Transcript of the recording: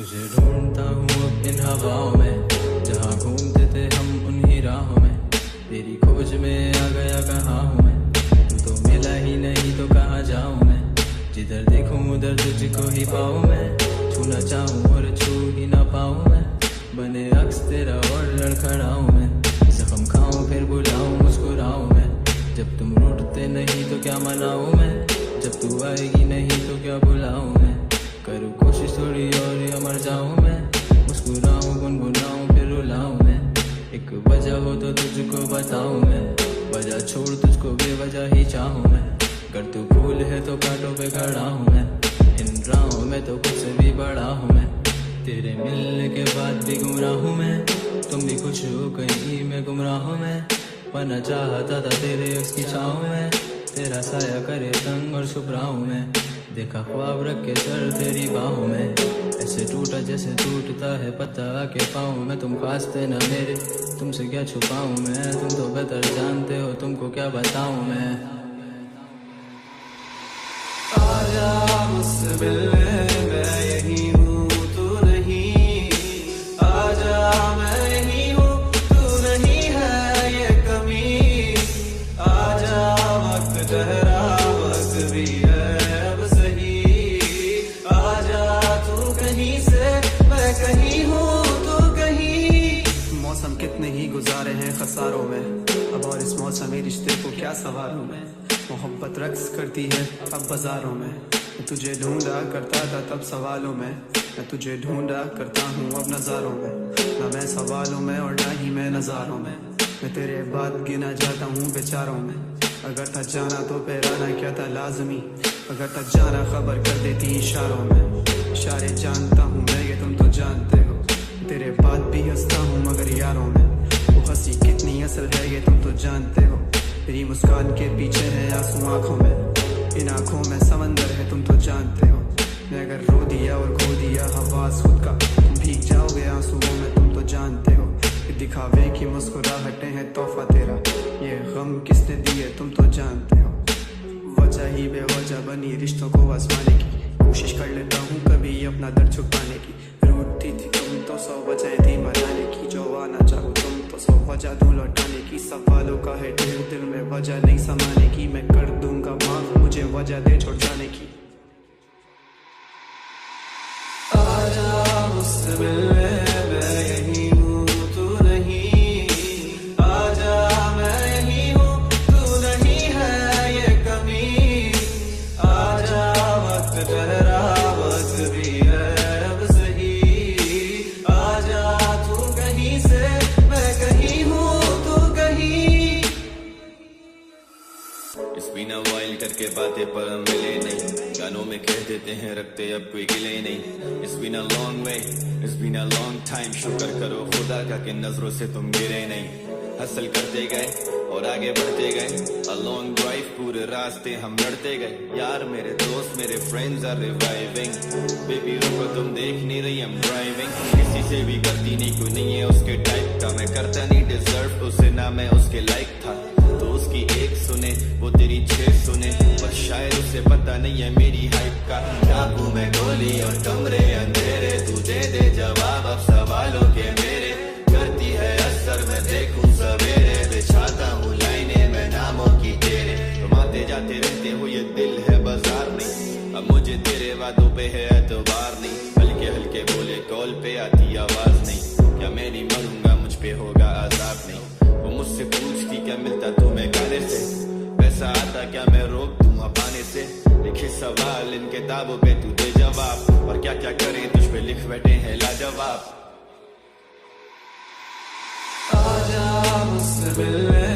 तुझे ढूंढता हूँ अब इन हवाओं में, जहाँ घूमते थे हम उन्हीं राहों में। तेरी खोज में आ गया कहाँ हूँ मैं, तू तो मिला ही नहीं तो कहाँ जाऊँ मैं। जिधर देखूँ उधर तुझको ही पाऊँ मैं, छूना चाहूँ और छू ही ना पाऊँ मैं। बने अक्स तेरा और लड़खड़ाऊँ मैं, जख्म खाऊँ फिर बुलाऊँ मुस्कुराऊँ मैं। जब तुम रूठते नहीं तो क्या मनाऊँ मैं, जब तू आएगी नहीं तो क्या बुलाऊँ मैं। करूँ कोशिश थोड़ी और या मर जाऊँ मैं, मुस्कुराऊँ गुनगुनाऊँ फिर रुलाऊँ मैं। एक वजह हो तो तुझको बताऊँ मैं, वजह छोड़ तुझको बेवजह ही चाहूँ मैं। अगर तू फूल है तो कांटों पे खड़ा हूँ मैं, इन राहों में तो कुछ से भी बड़ा हूँ मैं। तेरे मिलने के बाद भी गुमराह हूँ मैं, तुम भी खुश हो कहीं मैं गुमराह हूँ मैं। बना चाहता था तेरे अक्स की छाँव में, तेरा साया करे तंग और छुप रहा हूँ मैं। देखा ख्वाब रख के सर तेरी बाहों में, ऐसे टूटा जैसे टूटता है पत्ता आके पाऊँ मैं। तुम खास थे ना मेरे, तुमसे क्या छुपाऊँ मैं, तुम तो बेहतर जानते हो तुमको क्या बताऊँ मैं। आजा मुझसे मिलने मैं यही हूँ तू नहीं, आजा मैं यही हूँ तू नहीं है ये कमी। आजा वक्त ठहरा वक्त भी है अब सही, आजा तू कहीं से मैं कहीं हूँ तू कहीं। मौसम कितने ही गुजारे हैं खसारों में, अब और इस मौसमी रिश्ते को क्या सवारूं मैं। मोहब्बत रक्स करती है अब बाजारों में, मैं तुझे ढूंढा करता था तब सवालों में। मैं तुझे ढूंढा करता हूँ अब नज़ारों में, ना मैं सवालों में और ना ही मैं नज़ारों में। मैं तेरे बाद गिना जाता हूँ बेचारों में, अगर था जाना तो फिर आना क्या था लाजमी। अगर था जाना खबर कर देती इशारों में, इशारे जानता हूँ मैं ये तुम तो जानते हो। तेरे बाद भी हंसता हूँ मगर यारों में, वो हंसी कितनी असल है ये तुम तो जानते हो। तेरी मुस्कान के पीछे है आंसू आंखों में, इन आंखों में समंदर है तुम तो जानते हो। मैं अगर रो दिया और खो दिया हवास खुद का, तुम भीग जाओगे आंसुओं में तुम तो जानते हो। ये दिखावे की मुस्कुराहटें हैं तोहफा तेरा, ये गम किसने दिए तुम तो जानते हो। वजह ही बेवजह बनी रिश्तों को आजमाने की, कोशिश कर लेता हूँ कभी अपना दर्द छुपाने की। रूठती थी तुम तो 100 वजह थी मनाने की, जो आना चाहो तुम तो 100 वजह दूं लौटाने की। सवालों का है ढेर दिल में वजह नहीं समाने की, मैं कर दूंगा माफ मुझे वजह दे छोड़ जाने की। आजा मुझसे मिलने मैं यही हूँ तू नहीं, आजा मैं यही हूँ तू नहीं है ये कमी। आजा वक्त ठहरा वक्त भी है अब सही, आजा तू कहीं से मैं कहीं हूँ तू कहीं। It's been a while करके बातें पर हम मिले नहीं, गानों में कह देते हैं रखते अब कोई गिले नहीं। It's been a long way, it's been a long time, शुक्र करो खुदा का कि नजरों से तुम गिरे नहीं। हसल करते गए और आगे बढ़ते गए, a long drive पूरे रास्ते हम लड़ते गए। यार मेरे दोस्त मेरे friends are reviving, baby रुको तुम देख नहीं रही I'm driving। किसी से भी गलती नहीं कोई नहीं है उसके टाइप का, मैं करता नहीं डिजर्व उसे ना मैं उसके लायक था। तो उसकी एक सुने वो तेरी 6 सुने, पर शायद उसे पता नहीं है मेरी हाइप का। डाकू में गोली और कमरे अंधेरे, तू दे दे जवाब अब सवालों के मेरे। करती है असर मैं देखूं सवेरे, बिछाता हूँ लाइनें मैं नामों की तेरे। तुम आते जाते रहते हो ये दिल है बाजार नहीं, अब मुझे तेरे वादों पे है एतबार नहीं। हल्के हल्के बोले कॉल पे आती आवाज नहीं, क्या मैं नहीं मरूंगा मुझ पे होगा आजाब नहीं। वो मुझसे पूछती क्या मिलता तुम्हें गाने से, पैसा आता क्या मैं रोक दूंगा पाने से। लिखे सवाल इन किताबों पे तू दे जवाब, और क्या क्या करें तुझ पे लिख बैठे हैं लाजवाब। आजा मुझसे मिलने